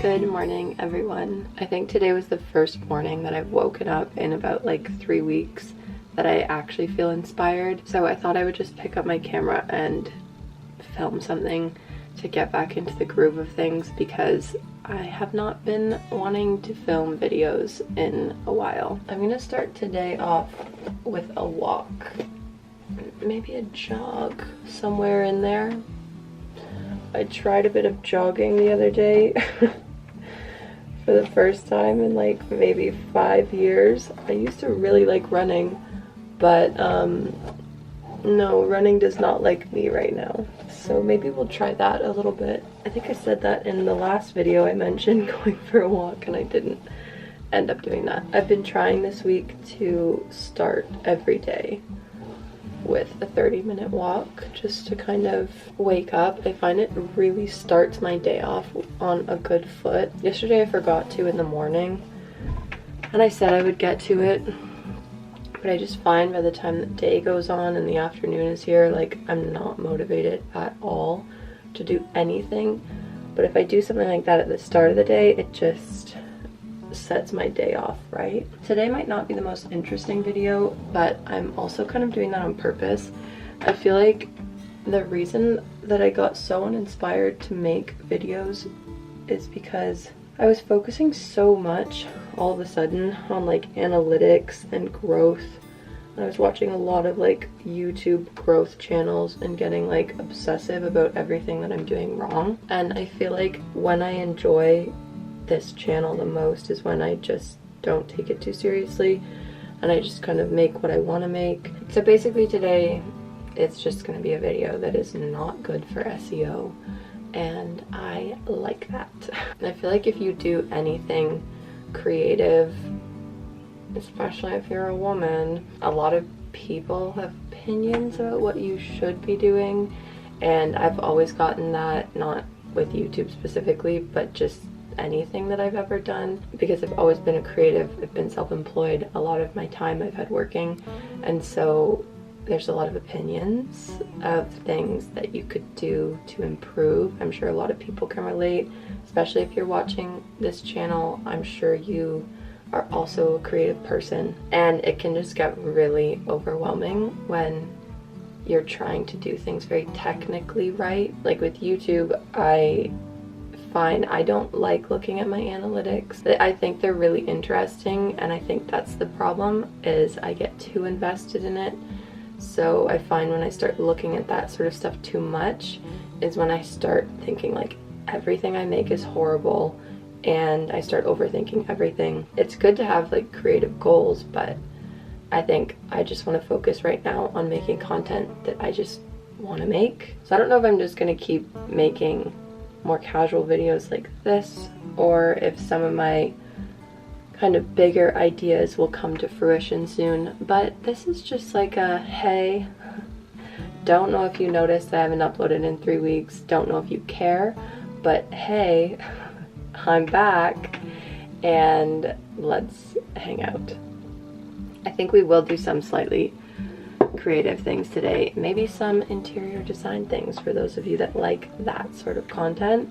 Good morning, everyone. I think today was the first morning that I've woken up in about like 3 weeks that I actually feel inspired. So I thought I would just pick up my camera and film something to get back into the groove of things, because I have not been wanting to film videos in a while. I'm gonna start today off with a walk, maybe a jog somewhere in there. I tried a bit of jogging the other day for the first time in like maybe 5 years. I used to really like running, but no, running does not like me right now. So maybe we'll try that a little bit. I think I said that in the last video. I mentioned going for a walk and I didn't end up doing that. I've been trying this week to start every day with a 30-minute walk just to kind of wake up. I find it really starts my day off on a good foot. Yesterday I forgot to in the morning and I said I would get to it, but I just find by the time the day goes on and the afternoon is here, like I'm not motivated at all to do anything. But if I do something like that at the start of the day, it just sets my day off right. Today might not be the most interesting video, but I'm also kind of doing that on purpose. I feel like the reason that I got so uninspired to make videos is because I was focusing so much all of a sudden on like analytics and growth. I was watching a lot of like YouTube growth channels and getting like obsessive about everything that I'm doing wrong. And I feel like when I enjoy this channel the most is when I just don't take it too seriously and I just kind of make what I want to make. So basically today it's just going to be a video that is not good for SEO, and I like that. I feel like if you do anything creative, especially if you're a woman, a lot of people have opinions about what you should be doing, and I've always gotten that, not with YouTube specifically, but just anything that I've ever done, because I've always been a creative. I've been self-employed a lot of my time I've had working, and so there's a lot of opinions of things that you could do to improve. I'm sure a lot of people can relate, especially if you're watching this channel. I'm sure you are also a creative person, and it can just get really overwhelming when you're trying to do things very technically right. Like with YouTube, I find I don't like looking at my analytics. I think they're really interesting, and I think that's the problem, is I get too invested in it. So I find when I start looking at that sort of stuff too much is when I start thinking like everything I make is horrible, and I start overthinking everything. It's good to have like creative goals, but I think I just want to focus right now on making content that I just want to make. So I don't know if I'm just going to keep making more casual videos like this, or if some of my kind of bigger ideas will come to fruition soon. But this is just like a hey, don't know if you noticed that I haven't uploaded in 3 weeks, don't know if you care, but hey, I'm back and let's hang out. I think we will do some slightly creative things today, maybe some interior design things for those of you that like that sort of content.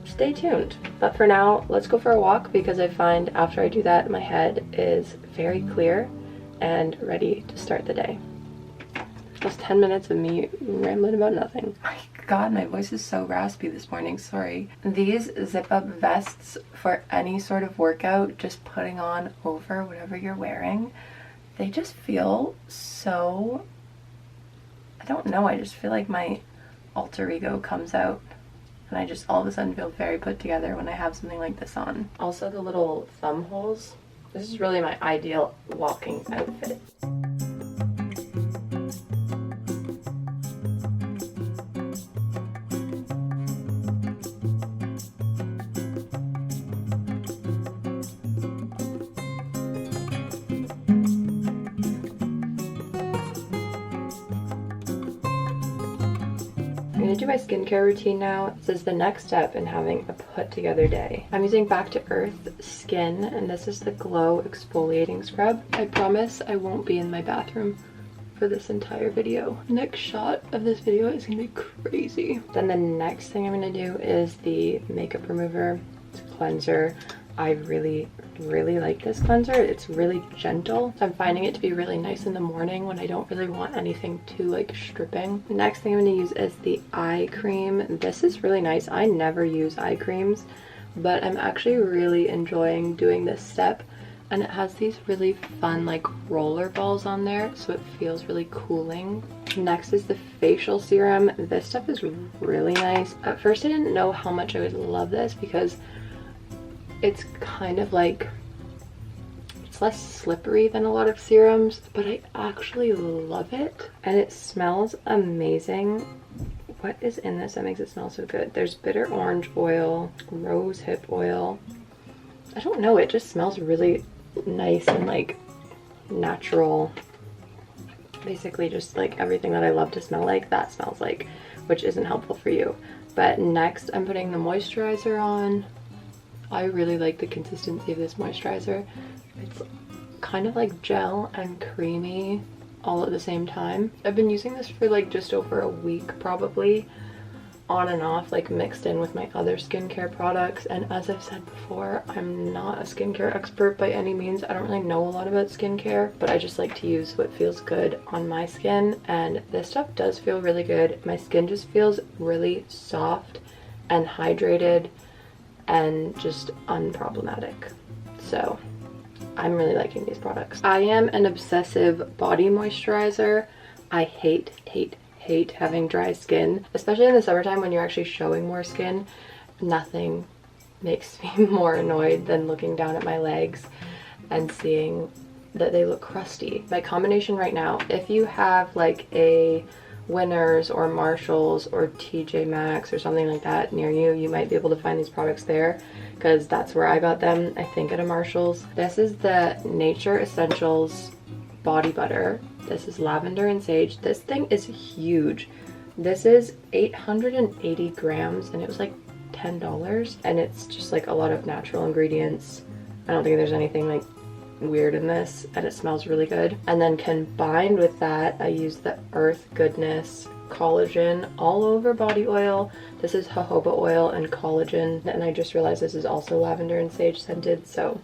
Stay tuned. But for now, let's go for a walk, because I find after I do that my head is very clear and ready to start the day. Just 10 minutes of me rambling about nothing. My god, my voice is so raspy this morning, sorry. These zip-up vests for any sort of workout, just putting on over whatever you're wearing, they just feel so, I don't know, I just feel like my alter ego comes out and I just all of a sudden feel very put together when I have something like this on. Also the little thumb holes, this is really my ideal walking outfit. I'm gonna do my skincare routine now. This is the next step in having a put together day. I'm using Back to Earth Skin, and this is the Glow Exfoliating Scrub. I promise I won't be in my bathroom for this entire video. Next shot of this video is gonna be crazy. Then the next thing I'm gonna do is the makeup remover. cleanser. I really like this cleanser. It's really gentle. So I'm finding it to be really nice in the morning when I don't really want anything too like stripping. The next thing I'm going to use is the eye cream. This is really nice. I never use eye creams, but I'm actually really enjoying doing this step. And it has these really fun like roller balls on there, so it feels really cooling. Next is the facial serum. This stuff is really nice. At first I didn't know how much I would love this because it's kind of like, it's less slippery than a lot of serums, but I actually love it. And it smells amazing. What is in this that makes it smell so good? There's bitter orange oil, rose hip oil. I don't know, it just smells really nice and like natural. Basically just like everything that I love to smell like, that smells like, which isn't helpful for you. But next I'm putting the moisturizer on. I really like the consistency of this moisturizer. It's kind of like gel and creamy all at the same time. I've been using this for like just over a week probably, on and off, like mixed in with my other skincare products. And as I've said before, I'm not a skincare expert by any means. I don't really know a lot about skincare, but I just like to use what feels good on my skin, and this stuff does feel really good. My skin just feels really soft and hydrated and just unproblematic. So I'm really liking these products. I am an obsessive body moisturizer. I hate having dry skin, especially in the summertime when you're actually showing more skin. Nothing makes me more annoyed than looking down at my legs and seeing that they look crusty. My combination right now, if you have like a Winners or Marshalls or TJ Maxx or something like that near you, you might be able to find these products there, because that's where I got them, I think at a Marshalls. This is the Nature Essentials body butter. This is lavender and sage. This thing is huge. This is 880 grams and it was like $10, and it's just like a lot of natural ingredients. I don't think there's anything like weird in this, and it smells really good. And then combined with that, I use the Earth Goodness collagen all over body oil. This is jojoba oil and collagen, and I just realized this is also lavender and sage scented, so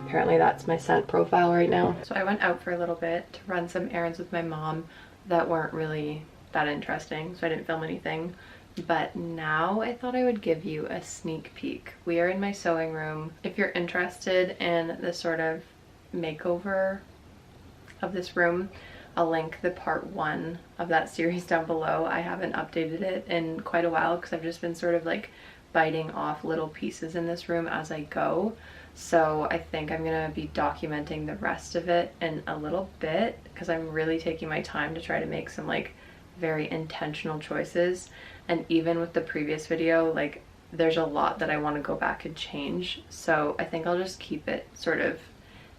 apparently that's my scent profile right now. So I went out for a little bit to run some errands with my mom that weren't really that interesting, so I didn't film anything. But now I thought I would give you a sneak peek. We are in my sewing room. If you're interested in the sort of makeover of this room, I'll link the part 1 of that series down below. I haven't updated it in quite a while because I've just been sort of like biting off little pieces in this room as I go. So I think I'm gonna be documenting the rest of it in a little bit, because I'm really taking my time to try to make some like very intentional choices. And even with the previous video, like there's a lot that I want to go back and change. So I think I'll just keep it sort of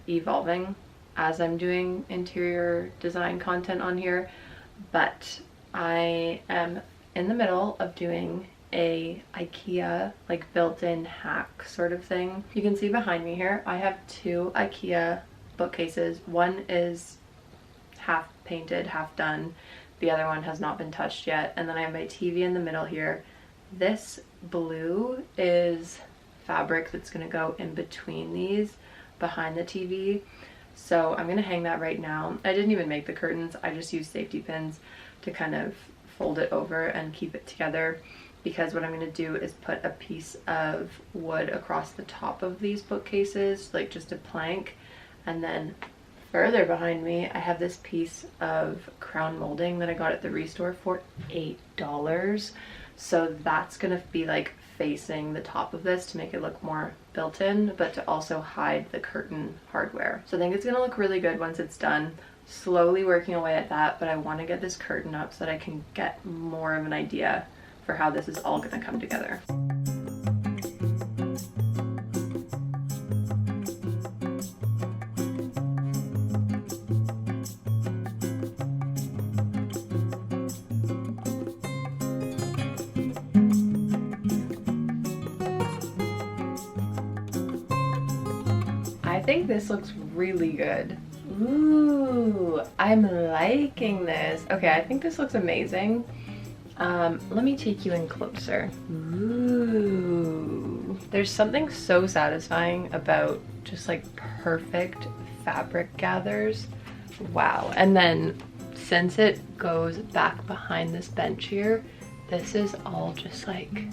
evolving as I'm doing interior design content on here. But I am in the middle of doing a IKEA like built-in hack sort of thing. You can see behind me here, I have 2 IKEA bookcases. One is half painted, half done. The other one has not been touched yet. And then I have my TV in the middle here. This blue is fabric that's gonna go in between these behind the TV. So I'm gonna hang that right now. I didn't even make the curtains. I just used safety pins to kind of fold it over and keep it together, because what I'm gonna do is put a piece of wood across the top of these bookcases, like just a plank, and then further behind me, I have this piece of crown molding that I got at the Restore for $8. So that's gonna be like facing the top of this to make it look more built-in, but to also hide the curtain hardware. So I think it's gonna look really good once it's done. Slowly working away at that, but I wanna get this curtain up so that I can get more of an idea for how this is all gonna come together. I think this looks really good. Ooh, I'm liking this. Okay, I think this looks amazing. Let me take you in closer. Ooh. There's something so satisfying about just like perfect fabric gathers. Wow. And then since it goes back behind this bench here, this is all just like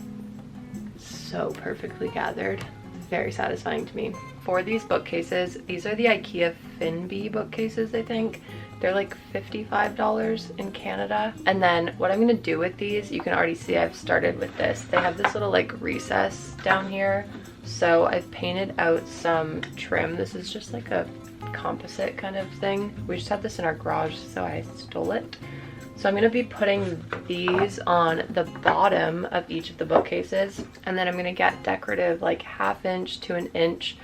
so perfectly gathered. Very satisfying to me. For these bookcases, these are the IKEA Finbee bookcases, I think. They're like $55 in Canada. And then what I'm gonna do with these, you can already see I've started with this. They have this little like recess down here. So I've painted out some trim. This is just like a composite kind of thing. We just had this in our garage, so I stole it. So I'm gonna be putting these on the bottom of each of the bookcases, and then I'm gonna get decorative like 1/2 inch to 1 inch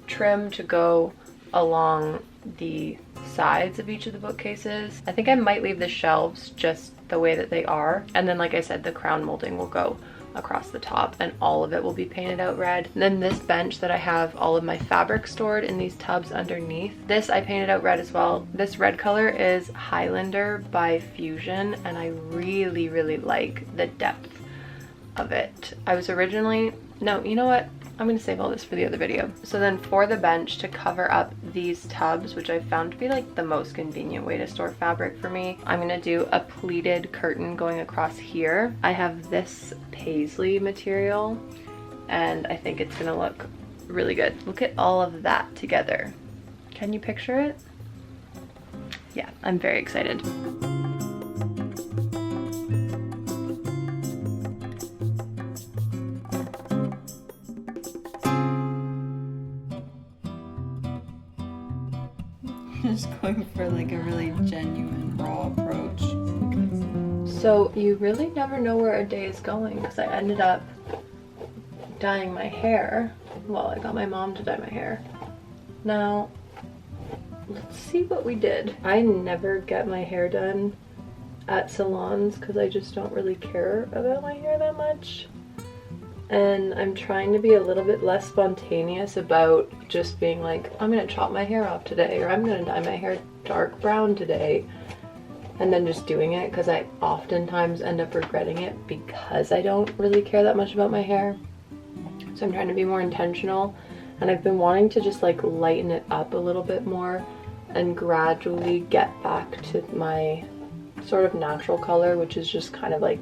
trim to go along the sides of each of the bookcases. I think I might leave the shelves just the way that they are, and then like I said, the crown molding will go across the top and all of it will be painted out red. And then this bench that I have all of my fabric stored in these tubs underneath, this I painted out red as well. This red color is Highlander by Fusion, and I really like the depth of it. I was originally, no, you know what? I'm gonna save all this for the other video. So then for the bench, to cover up these tubs, which I found to be like the most convenient way to store fabric for me, I'm gonna do a pleated curtain going across here. I have this paisley material and I think it's gonna look really good. Look at all of that together. Can you picture it? Yeah, I'm very excited. Just going for like a really genuine raw approach. So you really never know where a day is going, because I ended up dyeing my hair. Well, I got my mom to dye my hair. Now, let's see what we did. I never get my hair done at salons because I just don't really care about my hair that much. And I'm trying to be a little bit less spontaneous about just being like, I'm gonna chop my hair off today, or I'm gonna dye my hair dark brown today, and then just doing it, because I oftentimes end up regretting it because I don't really care that much about my hair. So I'm trying to be more intentional, and I've been wanting to just like lighten it up a little bit more and gradually get back to my sort of natural color, which is just kind of like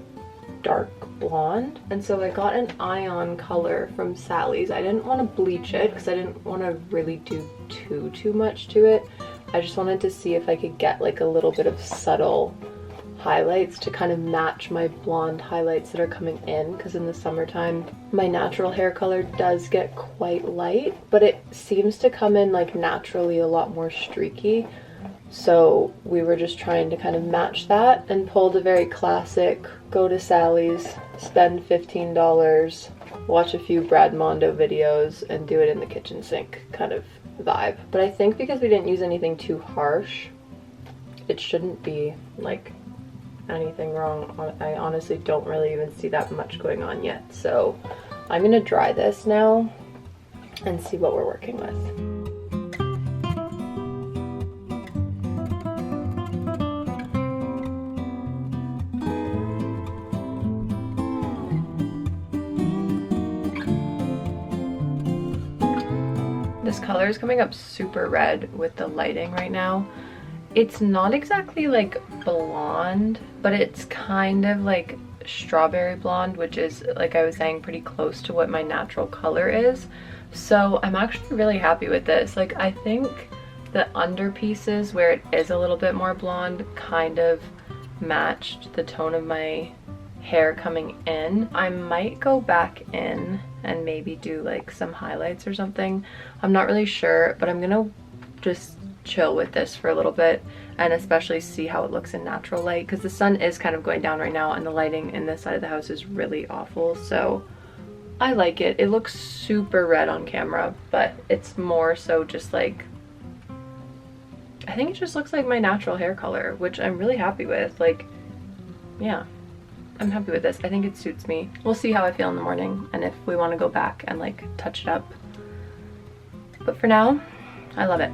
dark blonde. And so I got an ion color from Sally's. I didn't want to bleach it because I didn't want to really do too much to it. I just wanted to see if I could get like a little bit of subtle highlights to kind of match my blonde highlights that are coming in, because in the summertime my natural hair color does get quite light, but it seems to come in like naturally a lot more streaky. So we were just trying to kind of match that, and pulled a very classic go to Sally's, spend $15, watch a few Brad Mondo videos, and do it in the kitchen sink kind of vibe. But I think because we didn't use anything too harsh, it shouldn't be like anything wrong. I honestly don't really even see that much going on yet. So I'm gonna dry this now and see what we're working with. This color is coming up super red with the lighting right now. It's not exactly like blonde, but it's kind of like strawberry blonde, which is, like I was saying, pretty close to what my natural color is. So I'm actually really happy with this. Like, I think the under pieces where it is a little bit more blonde kind of matched the tone of my hair coming in. I might go back in and maybe do like some highlights or something. I'm not really sure, but I'm gonna just chill with this for a little bit, and especially see how it looks in natural light, because the sun is kind of going down right now and the lighting in this side of the house is really awful. So I like it. It looks super red on camera, but it's more so just like, I think it just looks like my natural hair color, which I'm really happy with. Like, yeah, I'm happy with this. I think it suits me. We'll see how I feel in the morning and if we want to go back and like touch it up. But for now, I love it.